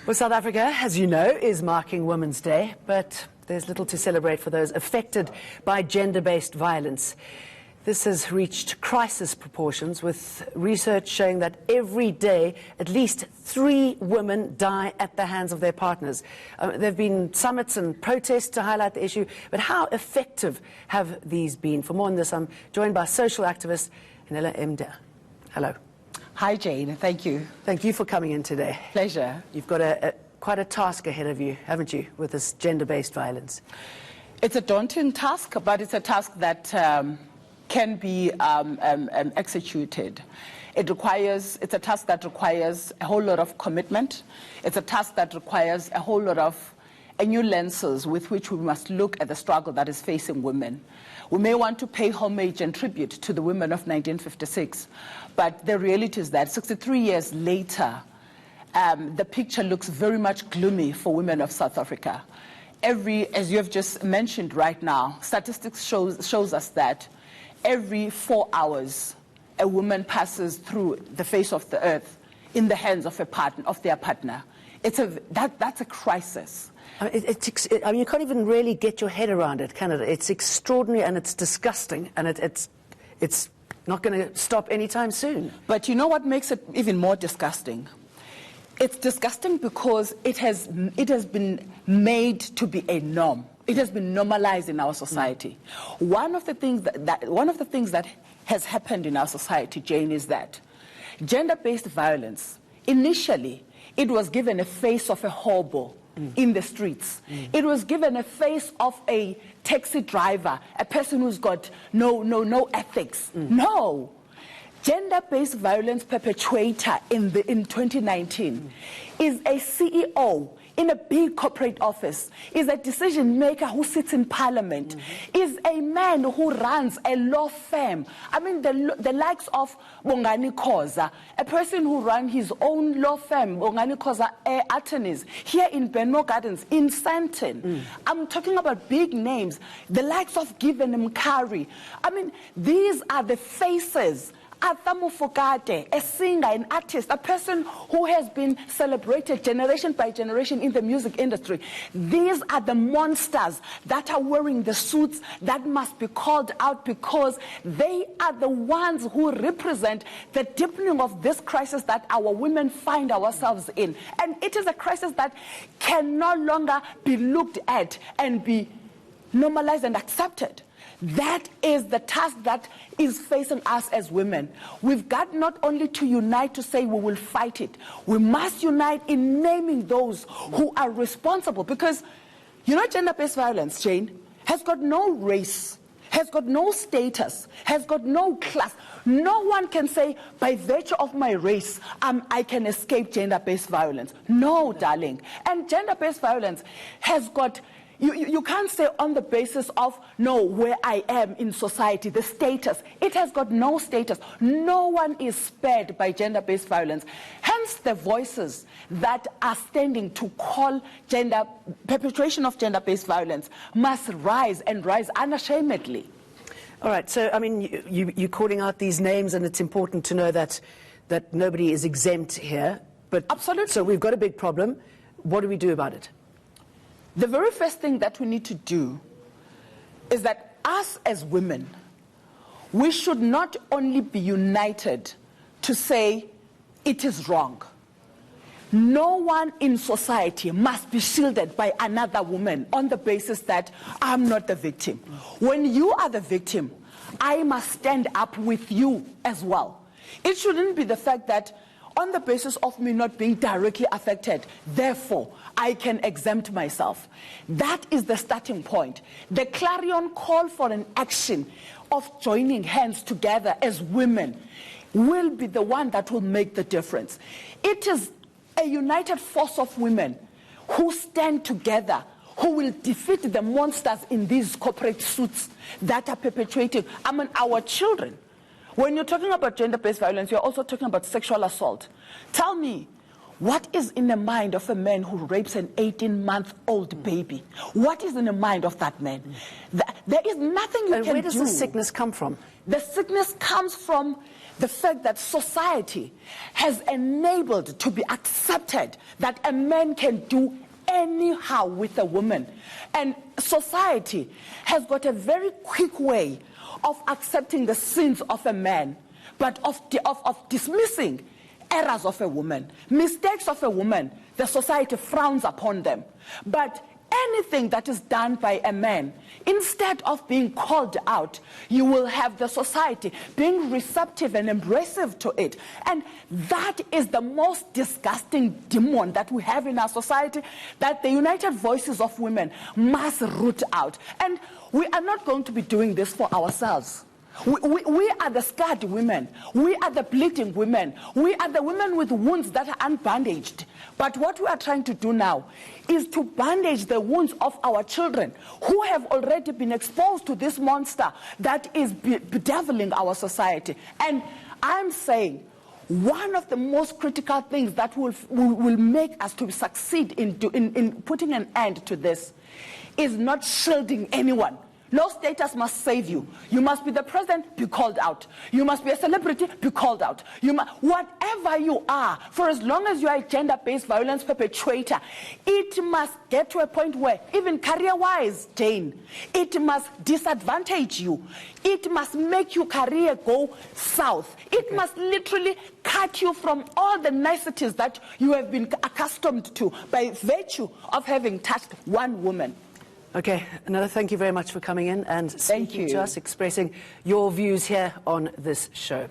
Well, South Africa, as you know, is marking Women's Day, but there's little to celebrate for those affected by gender-based violence. This has reached crisis proportions, with research showing that every day at least 3 women die at the hands of their partners. There have been summits and protests to highlight the issue, but how effective have these been? For more on this, I'm joined by social activist Nella Mda. Hello. Hi, Jane. Thank you. Thank you for coming in today. Pleasure. You've got quite a task ahead of you, haven't you, with this gender-based violence? It's a daunting task, but it's a task that can be executed. It's a task that requires a whole lot of commitment. It's a task that requires a whole lot of new lenses with which we must look at the struggle that is facing women. We may want to pay homage and tribute to the women of 1956, but the reality is that 63 years later, the picture looks very much gloomy for women of South Africa. As you have just mentioned right now, statistics shows us that every 4 hours, a woman passes through the face of the earth in the hands of their partner. That's a crisis. I mean, you can't even really get your head around it, can it? It's extraordinary and it's disgusting, and it's not going to stop anytime soon. But you know what makes it even more disgusting? It's disgusting because it has been made to be a norm. It has been normalized in our society. One of the things that has happened in our society, Jane, is that gender-based violence, initially, it was given a face of a hobo in the streets. It was given a face of a taxi driver, a person who's got no ethics. No. Gender-based violence perpetrator in 2019 is a CEO in a big corporate office, is a decision maker who sits in parliament, is a man who runs a law firm. I mean, the likes of Bongani Khoza, a person who runs his own law firm, Bongani Khoza Attorneys, here in Benmo Gardens, in Sandton. I'm talking about big names, the likes of Given Mkari. I mean, these are the faces. Athamu Fokate, a singer, an artist, a person who has been celebrated generation by generation in the music industry. These are the monsters that are wearing the suits that must be called out, because they are the ones who represent the deepening of this crisis that our women find ourselves in. And it is a crisis that can no longer be looked at and be normalized and accepted. That is the task that is facing us as women. We've got not only to unite to say we will fight it, we must unite in naming those who are responsible. Because, you know, gender-based violence, Jane, has got no race, has got no status, has got no class. No one can say, by virtue of my race, I can escape gender-based violence. No, darling. And gender-based violence has got... You can't say on the basis of, no, where I am in society, the status. It has got no status. No one is spared by gender-based violence. Hence, the voices that are standing to call perpetration of gender-based violence must rise, and rise unashamedly. All right, so, I mean, you're calling out these names, and it's important to know that nobody is exempt here. But absolutely. So we've got a big problem. What do we do about it? The very first thing that we need to do is that us as women, we should not only be united to say it is wrong. No one in society must be shielded by another woman on the basis that I'm not the victim. When you are the victim, I must stand up with you as well. It shouldn't be the fact that on the basis of me not being directly affected, therefore, I can exempt myself. That is the starting point. The clarion call for an action of joining hands together as women will be the one that will make the difference. It is a united force of women who stand together, who will defeat the monsters in these corporate suits that are perpetrating among our children. When you're talking about gender-based violence, you're also talking about sexual assault. Tell me, what is in the mind of a man who rapes an 18-month-old baby? What is in the mind of that man? There is nothing you can do. And where does the sickness come from? The sickness comes from the fact that society has enabled to be accepted that a man can do anyhow with a woman. And society has got a very quick way of accepting the sins of a man, but of dismissing errors of a woman, mistakes of a woman. The society frowns upon them. But anything that is done by a man, instead of being called out, you will have the society being receptive and embracive to it. And that is the most disgusting demon that we have in our society, that the united voices of women must root out. And we are not going to be doing this for ourselves. We are the scarred women. We are the bleeding women. We are the women with wounds that are unbandaged. But what we are trying to do now is to bandage the wounds of our children who have already been exposed to this monster that is bedeviling our society. And I'm saying one of the most critical things that will make us to succeed in putting an end to this is not shielding anyone. No status must save you. You must be the president, be called out. You must be a celebrity, be called out. Whatever you are, for as long as you are a gender-based violence perpetrator, it must get to a point where, even career-wise, Jane, it must disadvantage you. It must make your career go south. It must literally cut you from all the niceties that you have been accustomed to by virtue of having touched one woman. Okay, another thank you very much for coming in and speaking to us, expressing your views here on this show.